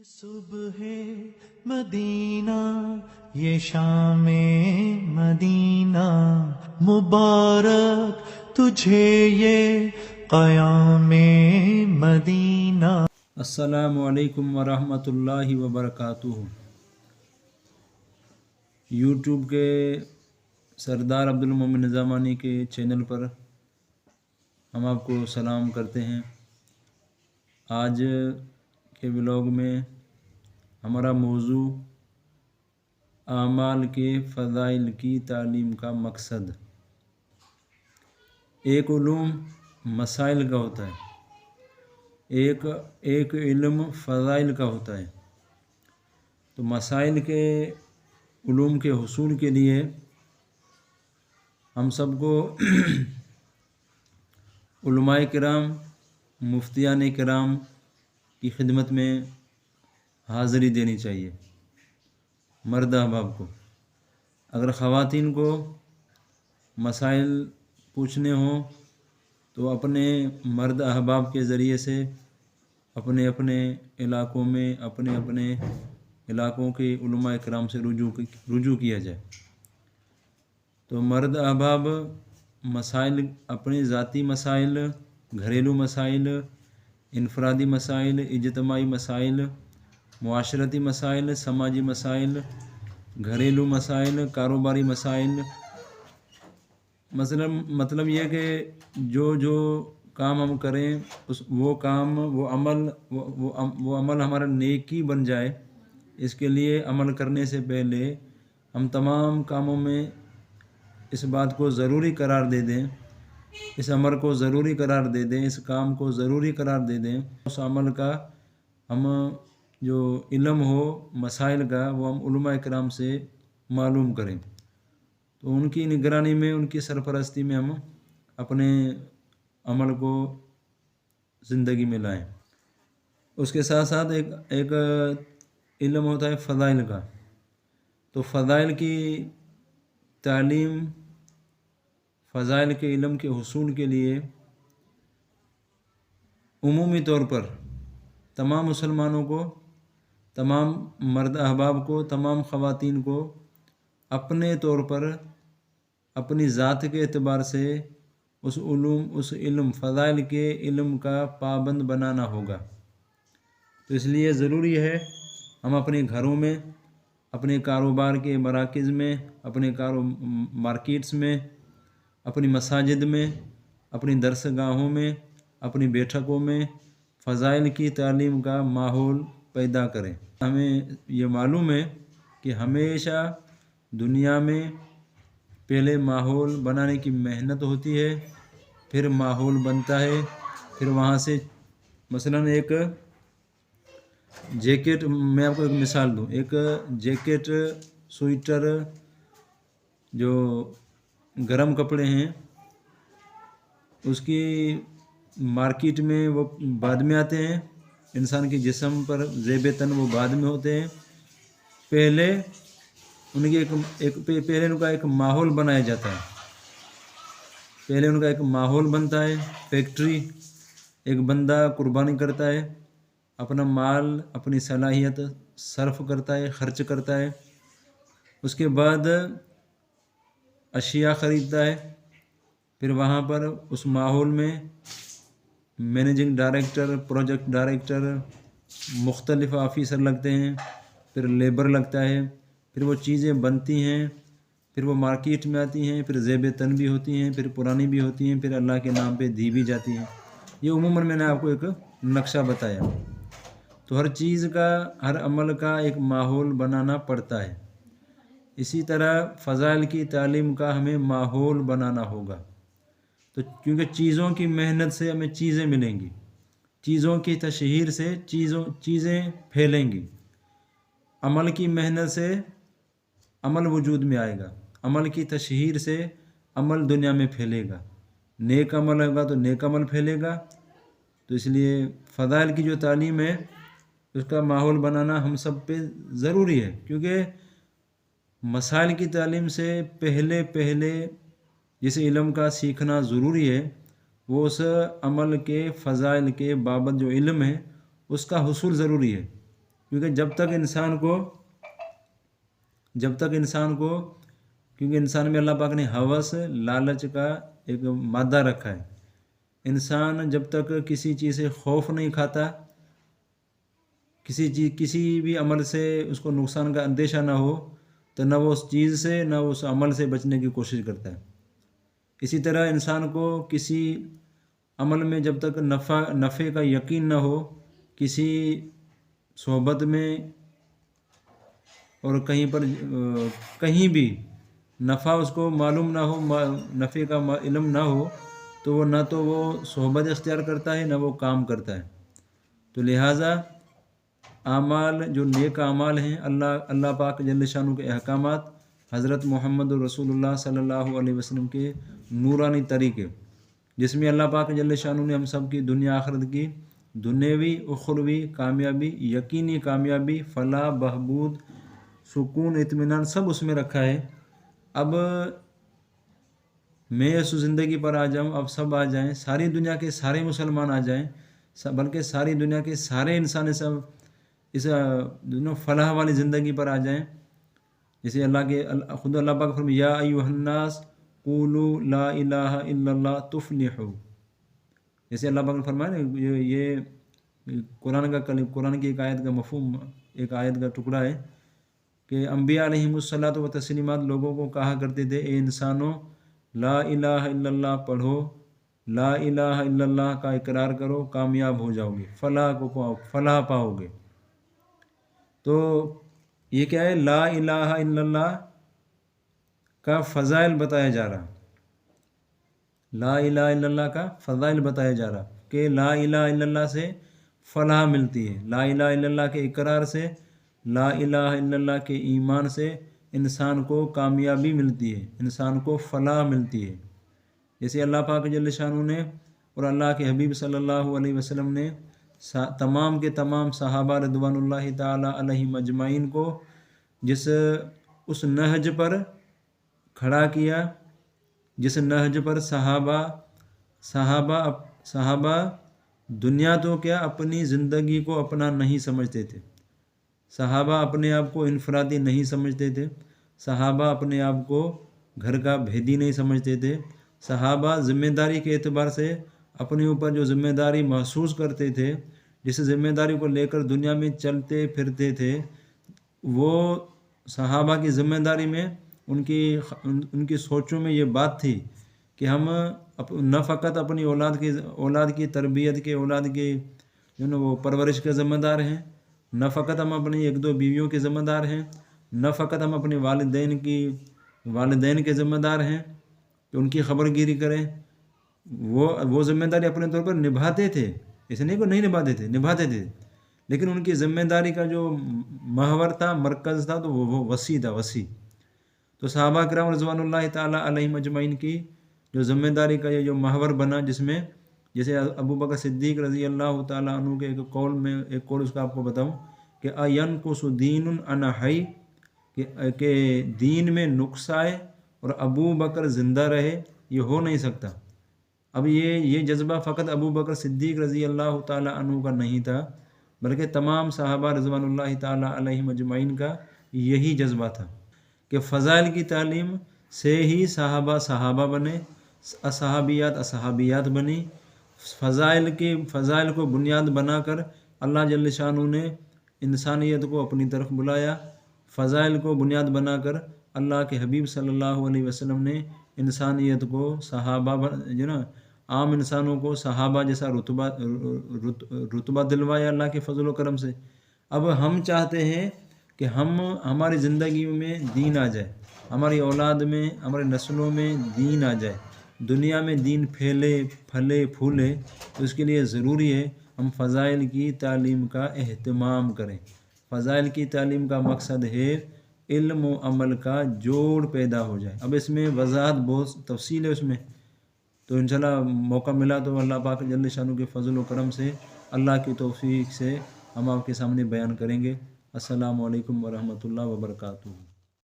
صبح مدینہ یہ شام مدینہ مبارک تجھے یہ قیام مدینہ۔ السلام علیکم ورحمۃ اللہ وبرکاتہ۔ یوٹیوب کے سردار عبدالمومن نظامانی کے چینل پر ہم آپ کو سلام کرتے ہیں۔ آج کے ولاگ میں ہمارا موضوع اعمال کے فضائل کی تعلیم کا مقصد۔ ایک علوم مسائل کا ہوتا ہے، ایک علم فضائل کا ہوتا ہے۔ تو مسائل کے علوم کے حصول کے لیے ہم سب کو علماء کرام، مفتیان کرام کی خدمت میں حاضری دینی چاہیے۔ مرد احباب کو، اگر خواتین کو مسائل پوچھنے ہوں تو اپنے مرد احباب کے ذریعے سے اپنے علاقوں میں اپنے علاقوں کے علماء کرام سے رجوع کیا جائے۔ تو مرد احباب مسائل، اپنے ذاتی مسائل، گھریلو مسائل، انفرادی مسائل، اجتماعی مسائل، معاشرتی مسائل، سماجی مسائل، گھریلو مسائل، کاروباری مسائل، مطلب یہ کہ جو کام ہم کریں وہ عمل ہمارا نیکی بن جائے، اس کے لیے عمل کرنے سے پہلے ہم تمام کاموں میں اس بات کو ضروری قرار دے دیں، اس عمل کو ضروری قرار دے دیں، اس کام کو ضروری قرار دے دیں۔ اس عمل کا ہم جو علم ہو مسائل کا وہ ہم علماء کرام سے معلوم کریں، تو ان کی نگرانی میں، ان کی سرپرستی میں ہم اپنے عمل کو زندگی میں لائیں۔ اس کے ساتھ ساتھ ایک علم ہوتا ہے فضائل کا۔ تو فضائل کی تعلیم، فضائل کے علم کے حصول کے لیے عمومی طور پر تمام مسلمانوں کو، تمام مرد احباب کو، تمام خواتین کو اپنے طور پر اپنی ذات کے اعتبار سے اس علم فضائل کے علم کا پابند بنانا ہوگا۔ تو اس لیے ضروری ہے ہم اپنے گھروں میں، اپنے کاروبار کے مراکز میں، اپنے مارکیٹس میں، اپنی مساجد میں، اپنی درس گاہوں میں، اپنی بیٹھکوں میں فضائل کی تعلیم کا ماحول پیدا کریں۔ ہمیں یہ معلوم ہے کہ ہمیشہ دنیا میں پہلے ماحول بنانے کی محنت ہوتی ہے، پھر ماحول بنتا ہے، پھر وہاں سے مثلاً ایک جیکٹ، میں آپ کو ایک مثال دوں، ایک جیکٹ، سویٹر، جو گرم کپڑے ہیں، اس کی مارکیٹ میں وہ بعد میں آتے ہیں، انسان کے جسم پر زیب تن وہ بعد میں ہوتے ہیں۔ پہلے ان کا ایک ماحول بنایا جاتا ہے، پہلے ان کا ایک ماحول بنتا ہے۔ فیکٹری، ایک بندہ قربانی کرتا ہے، اپنا مال، اپنی صلاحیت صرف کرتا ہے، خرچ کرتا ہے، اس کے بعد اشیاء خریدتا ہے، پھر وہاں پر اس ماحول میں مینیجنگ ڈائریکٹر، پروجیکٹ ڈائریکٹر، مختلف آفیسر لگتے ہیں، پھر لیبر لگتا ہے، پھر وہ چیزیں بنتی ہیں، پھر وہ مارکیٹ میں آتی ہیں، پھر زیب تن بھی ہوتی ہیں، پھر پرانی بھی ہوتی ہیں، پھر اللہ کے نام پہ دی بھی جاتی ہیں۔ یہ عموماً میں نے آپ کو ایک نقشہ بتایا۔ تو ہر چیز کا، ہر عمل کا ایک ماحول بنانا پڑتا ہے۔ اسی طرح فضائل کی تعلیم کا ہمیں ماحول بنانا ہوگا۔ تو کیونکہ چیزوں کی محنت سے ہمیں چیزیں ملیں گی، چیزوں کی تشہیر سے چیزیں پھیلیں گی، عمل کی محنت سے عمل وجود میں آئے گا، عمل کی تشہیر سے عمل دنیا میں پھیلے گا، نیک عمل ہوگا تو نیک عمل پھیلے گا۔ تو اس لیے فضائل کی جو تعلیم ہے اس کا ماحول بنانا ہم سب پہ ضروری ہے، کیونکہ مسائل کی تعلیم سے پہلے جس علم کا سیکھنا ضروری ہے وہ اس عمل کے فضائل کے بابت جو علم ہے اس کا حصول ضروری ہے۔ کیونکہ جب تک انسان کو کیونکہ انسان میں اللہ پاک نے ہوس لالچ کا ایک مادہ رکھا ہے. انسان جب تک کسی چیز سے خوف نہیں کھاتا، کسی بھی عمل سے اس کو نقصان کا اندیشہ نہ ہو، تو نہ وہ اس چیز سے نہ اس عمل سے بچنے کی کوشش کرتا ہے. اسی طرح انسان کو کسی عمل میں جب تک نفع کا یقین نہ ہو، کسی صحبت میں اور کہیں بھی نفع اس کو معلوم نہ ہو، نفع کا علم نہ ہو، تو وہ نہ تو وہ صحبت اختیار کرتا ہے نہ وہ کام کرتا ہے. تو لہٰذا اعمال جو نیک اعمال ہیں، اللہ پاک جل شانہ کے احکامات، حضرت محمد رسول اللہ صلی اللہ علیہ وسلم کے نورانی طریقے، جس میں اللہ پاک جل شانہ نے ہم سب کی دنیا آخرت کی دنیاوی اخروی کامیابی، یقینی کامیابی، فلاح، بہبود، سکون، اطمینان سب اس میں رکھا ہے. اب میں اس زندگی پر آ جاؤں، اب سب آ جائیں، ساری دنیا کے سارے مسلمان آ جائیں، بلکہ ساری دنیا کے سارے انسان سب اس فلاح والی زندگی پر آ جائیں. جیسے خود اللہ پاک فرمایا یا ایھا الناس قولوا لا الہ الا اللہ تفلحوا. جیسے اللہ پاک نے فرمایا نا، یہ قرآن کی ایک آیت کا مفہوم، ایک آیت کا ٹکڑا ہے کہ انبیاء علیہم الصلاۃ و تسلیمات لوگوں کو کہا کرتے تھے، اے انسانوں لا الہ الا اللہ پڑھو، لا الہ الا اللہ کا اقرار کرو، کامیاب ہو جاؤ گے، فلاح پاؤ گے. تو یہ کیا ہے؟ لا الہ الا اللہ کا فضائل بتایا جا رہا، لا الہ الا اللہ کا فضائل بتایا جا رہا کہ لا الہ الا اللہ سے فلاح ملتی ہے، لا الہ الا اللہ کے اقرار سے، لا الہ الا اللہ کے ایمان سے انسان کو کامیابی ملتی ہے، انسان کو فلاح ملتی ہے. جیسے اللہ پاک جل شانہ نے اور اللہ کے حبیب صلی اللہ علیہ وسلم نے تمام کے تمام صحابہ رضوان اللہ تعالی علیہم اجمعین کو اس نہج پر کھڑا کیا، جس نہج پر صحابہ دنیا تو کیا اپنی زندگی کو اپنا نہیں سمجھتے تھے، صحابہ اپنے آپ کو انفرادی نہیں سمجھتے تھے، صحابہ اپنے آپ کو گھر کا بھیدی نہیں سمجھتے تھے، صحابہ ذمہ داری کے اعتبار سے اپنے اوپر جو ذمہ داری محسوس کرتے تھے، جس ذمہ داری کو لے کر دنیا میں چلتے پھرتے تھے، وہ صحابہ کی ذمہ داری میں ان کی سوچوں میں یہ بات تھی کہ ہم نہ فقط اپنی اولاد کی تربیت کے، اولاد کی جو نا وہ پرورش کے ذمہ دار ہیں، نہ فقط ہم اپنی ایک دو بیویوں کے ذمہ دار ہیں، نہ فقط ہم اپنے والدین کے ذمہ دار ہیں کہ ان کی خبر گیری کریں. وہ ذمہ داری اپنے طور پر نبھاتے تھے، اس نہیں کو نہیں نبھاتے تھے، لیکن ان کی ذمہ داری کا جو محور تھا، مرکز تھا، تو وہ وسیع تھا. تو صحابہ کرام رضوان اللہ تعالی علیہم اجمعین کی جو ذمہ داری کا یہ جو محور بنا، جس میں جیسے ابو بکر صدیق رضی اللہ تعالیٰ عنہ کے ایک قول اس کا آپ کو بتاؤں کہ اَيَنْقُصُ دِينٌ عَنْ حَيٍّ، کہ دین میں نقص آئے اور ابو بکر زندہ رہے، یہ ہو نہیں سکتا. اب یہ جذبہ فقط ابو بکر صدیق رضی اللہ تعالیٰ عنہ کا نہیں تھا، بلکہ تمام صحابہ رضوان اللہ تعالیٰ علیہم اجمعین کا یہی جذبہ تھا کہ فضائل کی تعلیم سے ہی صحابہ بنے، اصحابیات بنی. فضائل کو بنیاد بنا کر اللہ جل شانہ نے انسانیت کو اپنی طرف بلایا. فضائل کو بنیاد بنا کر اللہ کے حبیب صلی اللہ علیہ وسلم نے انسانیت کو جو نا عام انسانوں کو صحابہ جیسا رتبہ دلوایا اللہ کے فضل و کرم سے. اب ہم چاہتے ہیں کہ ہماری زندگی میں دین آ جائے، ہماری اولاد میں، ہماری نسلوں میں دین آ جائے، دنیا میں دین پھیلے پھلے پھولے. تو اس کے لیے ضروری ہے ہم فضائل کی تعلیم کا اہتمام کریں. فضائل کی تعلیم کا مقصد ہے علم و عمل کا جوڑ پیدا ہو جائے. اب اس میں وضاحت بہت تفصیل ہے اس میں، تو انشاءاللہ موقع ملا تو اللہ پاک جل شانہ کے فضل و کرم سے، اللہ کی توفیق سے ہم آپ کے سامنے بیان کریں گے. السلام علیکم ورحمۃ اللہ وبرکاتہ.